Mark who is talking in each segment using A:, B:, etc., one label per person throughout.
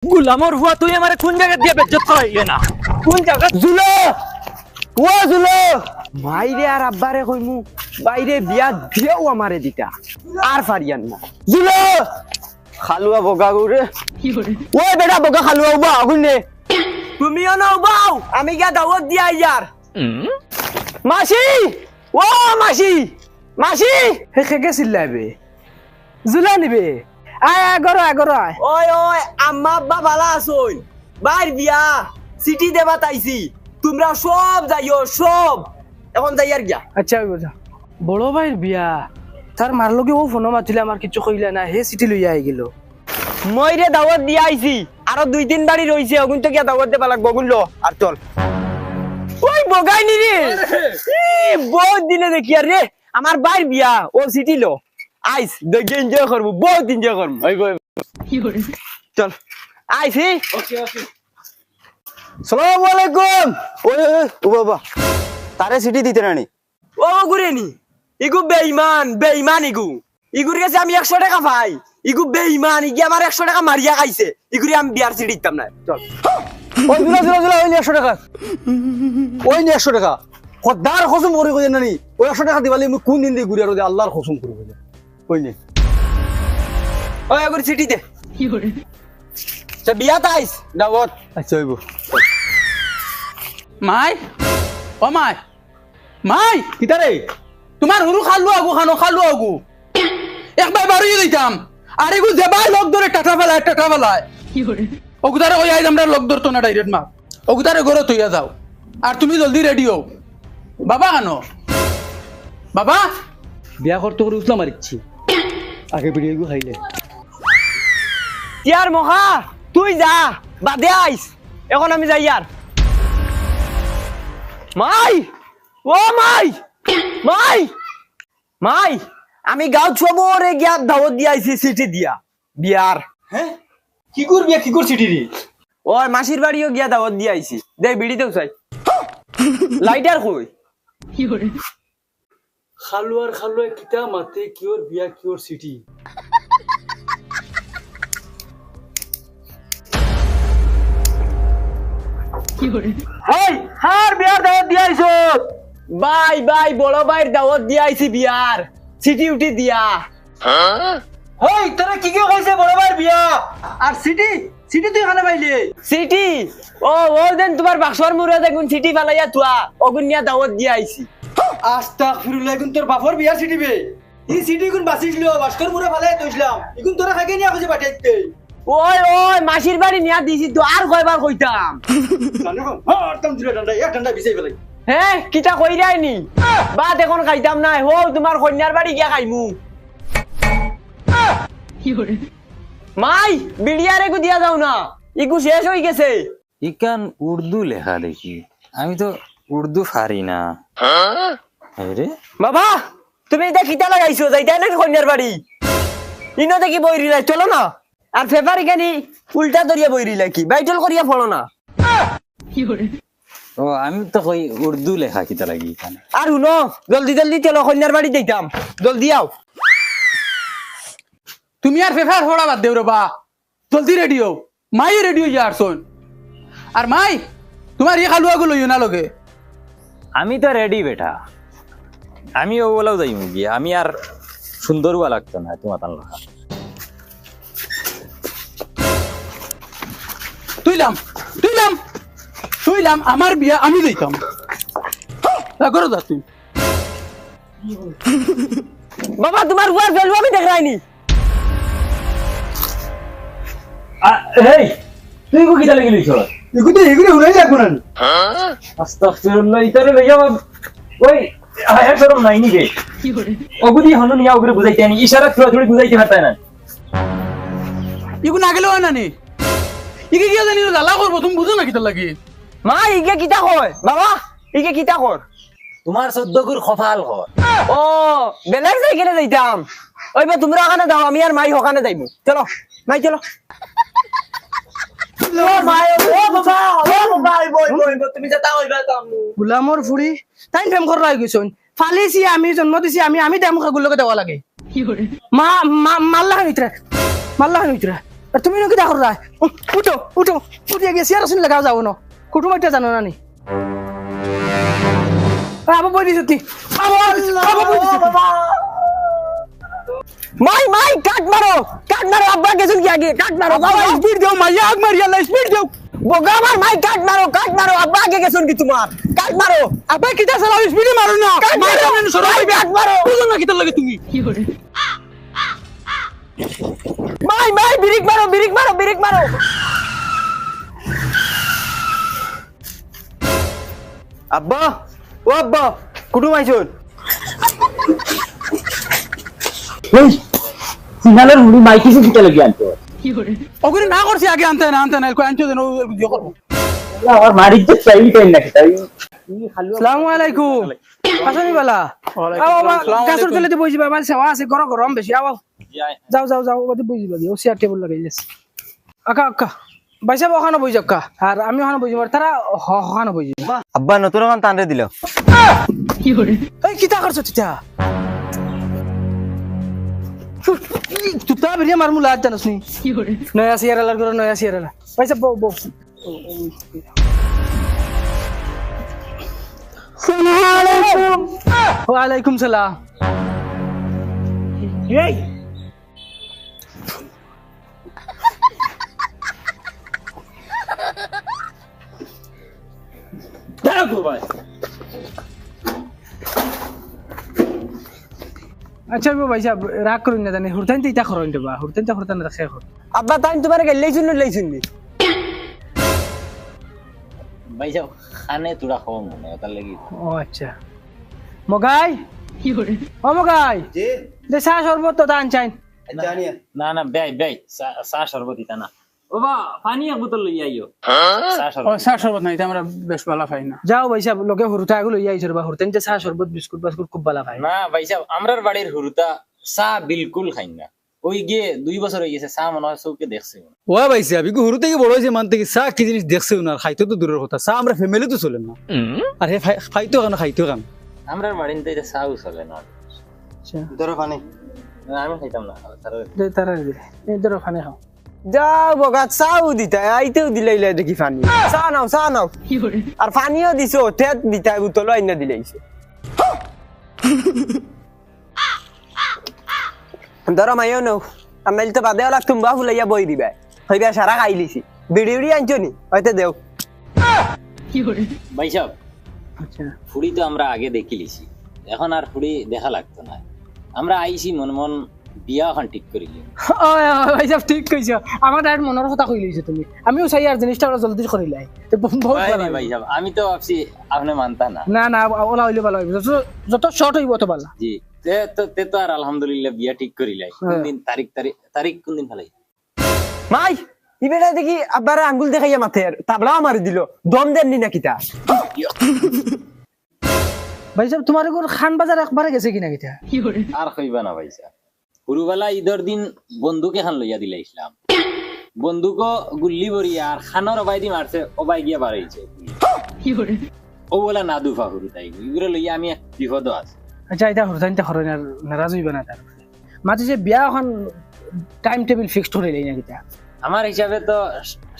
A: গুলামর হুয়া তুই আমারে কোন জায়গা দিয়ে বেজ্জত করাইলে না কোন জায়গা
B: জুলো ও জুলো মাইরে আর আব্বারে কইমু বাইরে বিয়া দিও আমারে দিতা আর পারিয়ান না জুলো খালুয়া বগা গুরে ও বেটা বগা খালুয়া উবা আগুনে তুমিও না উবাও আমি গিয়া দাওয়াত দিয়া ইয়ার মাসি ও মাসি মাসি
C: হে খেকে চিল্লাইবে জুলা নিবে আয় আগরো আগরো আয়
B: ওই ওই আম্মা আব্বা ভালো আছুন বাইর বিয়া সিটি দেবা তাইছি তোমরা সব যাইও সব এখন যাইয়ার গিয়া
C: আচ্ছা বুঝা বড় ভাইয়ের বিয়া তার মার লগে ও ফোন মাতিলে আমার কিছু কইলা না হে চিঠি লইয়া আই গেল
B: মই রে দাওয়াত দিয়া আইছি আরো 2-3 বাড়ি রইছে ওগুন তো গিয়া দাওয়াত দেবা লাগবো গুনলো আর চল ওই বগাই নি রে বহুত দিনে দেখি আর রে আমার বাইর বিয়া ও সিটি লো আইস দেখে এনজয় করবো বহুত এনজয় করবো ওই চল আইসি
A: ওকে ওকে
B: সালামু আলাইকুম ওই ও বাবা তারে সিটি দিতে রানি ও গুরে নি ইগু বেঈমান ইগুর কাছে আমি 100 টাকা পাই ইগু বেঈমান ইগি আমার 100 টাকা মারিয়া খাইছে ইগুরি আমি বিয়ার সিটি দিতাম না চল
C: ওই জুলা ওই 100 টাকা ওই 100 টাকা খদার কসম করে কই নানি ওই 100 টাকা দিবালে আমি কোন দিন দি ঘুরি আর আল্লাহর কসম করে কই ওই নে
B: ওই এগুরি সিটি দে কি করে সে বিয়া তাইস দাওয়াত
C: আচ্ছা হইব
D: মাই ও মাই মাই
C: কিতারে
D: তোমার হুরু খালু আগু একবার বাড়িয়ে দিতাম আর এগু যেবাই লোক ধরে টাটা ফেলায় ওগুতারে ওই আইজ আমরা লোক ধরতো না ডাইরেক্ট মা ওগুতারে ঘরে তৈয়া যাও আর তুমি জলদি রেডি হও বাবা কেন বাবা
C: বিয়া করতে করে উঠলাম মারিচ্ছি আগে ভিডিও গু খাইলে
B: তিয়ার মহা তুই যা বাদে আইস এখন আমি যাই আর মাই ও মাই আমি গাঁও ছবরে গিয়া দাওয়াত দিয়া আইছি সিটি দিয়া বিয়ার
C: হ্যাঁ কি কর সিটি রে
B: ওর মাসির বাড়িও গিয়া দাওয়াত দিয়া আইছি দে বিড়িতেও চাই লাইটার কই
C: খালুয়া কিতা মাতে কিওর বিয়া কিওর সিটি
B: হেই হার বিয়ার দাওয়াত দিয়া আইছো বাই বড় ভাইয়ের দাওয়াত দিয়া আইছি বিয়ার সিটি উঠি দিয়া
C: হই তোরা কি কইছে বড় ভাইয়ের বিয়া আর সিটি তুই এখানে পাইলি
B: সিটি ও দেন তোমার বাক্সর মুরে দেখুন সিটি ফালাইয়া তুয়া অগুন নিয়া দাওয়াত দিয়া আইছি
C: আস্তাগফিরুল্লাহ ইগুন তোর বাপর বিয়ার সিটি বে এই সিটি গুন বাসিছিল বাস্কর মুরে ফালাই তইছিলাম ইগুন তোরা খাগে নিয়া কইছে পাঠাইতে
B: ওই মাসির বাড়ি নিয়া দিছি তো আর কয়বার কইতাম
C: জানো হ্যাঁ একদম দিলে ডান্ডা এক ডান্ডা বিছাই ফেলাই
B: হ্যাঁ কিটা কইরাই নি বাদ এখন খাইতাম না হো তোমার কন্যার বাড়ি গিয়া খাইমু মাই বিড়িয়ারে গু দিয়া যাও না ইগু শেষ হই গেছে
E: ইকান উর্দু লেখা দেখি আমি তো উর্দু পারি না আরে
B: বাবা তুমি এটা কিটা লাগাইছো যাইতাই নাকি কন্যার বাড়ি ইনো দেখি বইরিলাই চলো না আর ফেভারি খানি উল্টা দরিয়া বইরিলাই কি বাইটল করিয়া ফলো না
E: ও আমি তো কই উর্দু লেখা কিতা লাগি এখানে
B: আর শুনো জলদি চলো কন্যার বাড়ি যাইতাম জলদি আও
D: তুমি আর ফেফার ফোড়া বাদ দেও রে বা জলদি রেডি হও মাই রেডি হইয়া আসুন আর মাই তোমার এই খালুয়া গুলো না লগে
E: আমি তো রেডি বেটা আমি ওগুলাও যাই গিয়ে আমি আর সুন্দরও লাগতো না তোমার তার লেখা
D: তুইলাম আমার বিয়া আমি দিতাম করো যা তুই
B: বাবা তোমার উয়ার ভ্যালু আমি দেখ রাইনি
E: এই তুই কো কিতা লাগি লইছ
C: এগুলো উড়াই লাগবো না
E: আস্তাগফিরুল্লাহ ইতারে লইয়া ওই আয়া শরম নাই নি রে ওগুদি হনু নিয়া ওগুরে বুঝাইতে নি ইশারা থোড়ি বুঝাইতে পারতা না
D: ইগু না গেলেও না নি ইগে গিয়া জানি জ্বালা করবো তুমি বুঝো না কিতা লাগি
B: মা ইগে কিতা কয় বাবা ইগে কিতা কর
E: তোমার 14 গুর খফাল কর
B: ও বেলেগ সাইকেলে যাইতাম ওইবা তোমরা ওখানে দাও আমি আর মাই ওখানে যাইবো চলো মাই চলো ও মাই ও বাবা বই তুমি যেটা হইবা তামু
C: গুলামর ফুড়ি তাই প্রেম করা হয়ে গেছন ফালিছি আমি জন্ম দিছি আমি দেম খাগুলোকে দেওয়া লাগে মা মাল্লাহ নিতরা
D: আর তুমি নাকি দেখো রায় উঠো উঠো উঠিয়ে গেছি আর শুনলে গাও যাবো না কুটুম একটা জানো না নি আবার বই দিছি
B: মাই মাই কাট মারো আব্বা গেছুন কি আগে কাট মারো বাবা
D: স্পিড দাও মাইয়া আগ মারি আল্লাহ স্পিড দাও
B: বোকা আমার মাই কাট মারো আব্বা আগে গেছুন কি তোমার কাট মারো
D: আবে কিটা চালাও স্পিডে মারো না
B: মাই কাট মারো
D: বুঝো না কিটা লাগে তুমি
B: মাই ব্রেক মারো আব্বা ও আব্বা কুটুম আইছুন
E: ওই সিগন্যালের হুড়ি মাইকি সিটা লাগি আনতো
D: ওগুলো না করছি আগে আনতে না কই আনছো দেন ভিডিও করব
E: আমার মারির যে চাইলি তাই না তাই
D: আসসালামু আলাইকুম আসনি বালা গাছর তলে বই যাবা মানে সেবা আছে গরম বেশি আও যাও ওদি বই যাবা ও চেয়ার টেবিল লাগাই দিস আকা বাইসা ওখানে বই যাক আর আমি ওখানে বই যাব তারা ওখানে বই যাব
B: আব্বা নতুন গান টানরে দিল
D: এই কিটা করছ তিতা তুতা বেরিয়া মারমু লাজ জানোস নি নয়া সিয়ারালার করে নয়া সিয়ারালা বাইসা বউ ওয়ালাইকুম সালাম এই
E: দেখো ভাই
D: আচ্ছা ভাই সাহেব রাগ করুন না জানি হুরতাইন তো ইটা করুন দেবা হুরতাইন তো হুরতান রাখে এখন
B: আব্বা তাই তোমার গেলেই শুননি
E: ভাই যাও খানে তোরা খাওয়া মনে তার লাগি
D: ও আচ্ছা মগাই ও মগাই
B: জি
D: দে চা শরবত তো দান চাইন
B: জানিয়া
E: না বেই চা শরবত ইতা না ও বা পানি এক বোতল লই আইও চা
D: ও
E: শরবত
D: চা শরবত নাই আমরা বেশ ভালো পাই না যাও ভাই সাহেব লোকে হুরতা গুলো ইয়া আইছর বা হুরতাইন চা শরবত বিস্কুট খুব ভালো পাই
E: না ভাই সাহেব আমরার বাড়ির হুরুতা চা বিলকুল খাই না ওই গিয়ে 2 বছর হয়ে গেছে চা মনে হয় চৌকে দেখছে
C: ও ভাই সাহেব ইগো হুরু থেকে বড় হয়েছে মান থেকে চা কি জিনিস দেখছে না খাইতে তো দূরের কথা চা আমরা ফ্যামিলি তো চলে না আর হে খাইতো কেন
E: আমরার বাড়িতে এটা চাও চলে না
D: আচ্ছা
B: ধরো পানি
E: না, আমি খাইতাম না
D: দে তারা দে এই ধরো খানে খাও
B: যাও বগা চাও দিতা আইতেও দিলাইলে দেখি পানি চা নাও আর পানিও দিছো ঠেট দিতা বোতল আইনা দিলাইছে ধরো মাইও নাও আমি তো বাদে ওলা তুমবা ফুলাইয়া বই দিবা হইবা সারা খাইলিছি বিড়ি আনছো নি হয়তো দেও
E: ভাই সাহেব
D: আচ্ছা
E: ফুড়ি তো আমরা আগে দেখি লিছি এখন আর ফুড়ি দেখা লাগতো না আমরা আইছি মন বিয়া এখন ঠিক করিলি
D: ভাই সাহেব ঠিক কইছো আমার ডাইরেক্ট মনের কথা কই লইছো তুমি আমিও চাই আর জিনিসটা ওরা জলদি করিলাই তো বহুত ভালো
E: ভাই সাহেব আমি তো ভাবছি আপনি মানতা না
D: না ওলা হইলে ভালো হইবে যত শর্ট হইব তো ভালো
E: জি তে তো আর আলহামদুলিল্লাহ বিয়া ঠিক করিলাই কোন দিন তারিখ কোন দিন ফেলাই
B: মাই ইবেটা দেখি আব্বারে আঙ্গুল দেখাইয়া মাথের তাবলা মারি দিল দম দেননি নাকি তা
D: ভাই সাহেব তোমার ঘর খান বাজার একবারে গেছে কিনা কিটা
E: আর কইবা না ভাই সাহেব পুরুবেলা ঈদের দিন বন্দুক এখন লইয়া দিলা ইসলাম বন্দুক গুল্লি ভরিয়া আর খানোর অবাই দি মারছে অবাই গিয়া বাড়াইছে ও বলা না দুফা হুরু তাই এগুলো লইয়া আমি এক বিপদ আছে
D: আচ্ছা এটা হরতাইনটা হরই না নারাজ হইবে না তার মাঝে যে বিয়া এখন টাইম টেবিল ফিক্সড হয়ে নাই না কিটা
E: আমার হিসাবে তো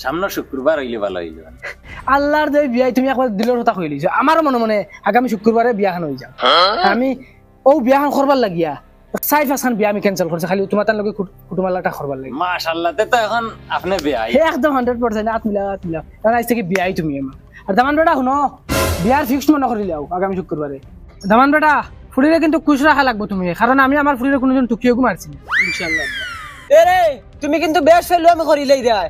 E: সামনের শুক্রবার হইলে ভালো হইল
D: আল্লাহর যে বিয়াই তুমি একবার দিলের কথা কই লইছো আমার মনে আগামী শুক্রবারে বিয়াখান হই যাও আমি ও বিয়াখান করবার লাগিয়া সাইড ফাসান বিয়া আমি ক্যান্সেল করছে খালি তোমার তার লগে কুটুমালাটা করবার লাগি
E: মাশাআল্লাহ তে তো এখন আপনি বিয়াই
D: একদম 100% আত মিলা কারণ আজ থেকে বিয়াই তুমি আমার আর দামান বেটা শুনো বিয়ার ফিক্সড মনে করি লাও আগামী শুক্রবারে দামান বেটা ফুড়িরে কিন্তু খুশ রাখা লাগবে তুমি কারণ আমি আমার ফুড়িরে কোনোজন টুকিয়েও মারছি না ইনশাআল্লাহ
B: এরে তুমি কিন্তু বেশ ফেলো আমি করিলেই দেয়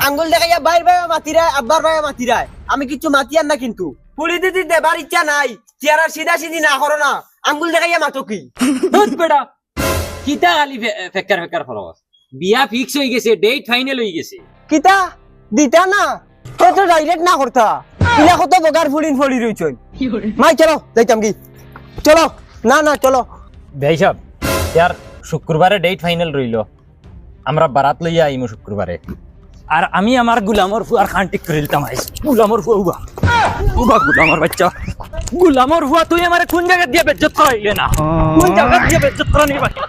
B: আঙ্গুল দেখাইয়া বাইর ভাই মাতিরায় আব্বার ভাই মাতিরায় আমি কিছু মাতিয়ার না কিন্তু পুলি দিদি দেবার ইচ্ছা নাই চেয়ারা সিধা সিধি না করো না আঙ্গুল দেখাইয়া মাতো কি
E: দুধ বেটা কিতা খালি ফেক্কার ফরস বিয়া ফিক্স হয়ে গেছে ডেট ফাইনাল হয়ে গেছে
B: কিতা দিতা না তো ডাইরেক্ট না করতা ইলা কত বগার ফুলিন ফলি রইছই মাই চলো যাইতাম কি চলো না চলো
E: ভাই সাহেব यार শুক্রবারে ডেট ফাইনাল রইলো আমরা বারাত লইয়া আইমু শুক্রবারে
A: আর আমি আমার গুলামর ফুয়ার খান ঠিক করে দিতাম আইস গুলামর ফুয়া উবা গুলামর বাচ্চা গুলামর ফুয়া তুই আমার কোন জায়গা দিয়ে বেজ্জত করাইলে না কোন জায়গা দিয়ে বেজ্জত করা নেই বাকি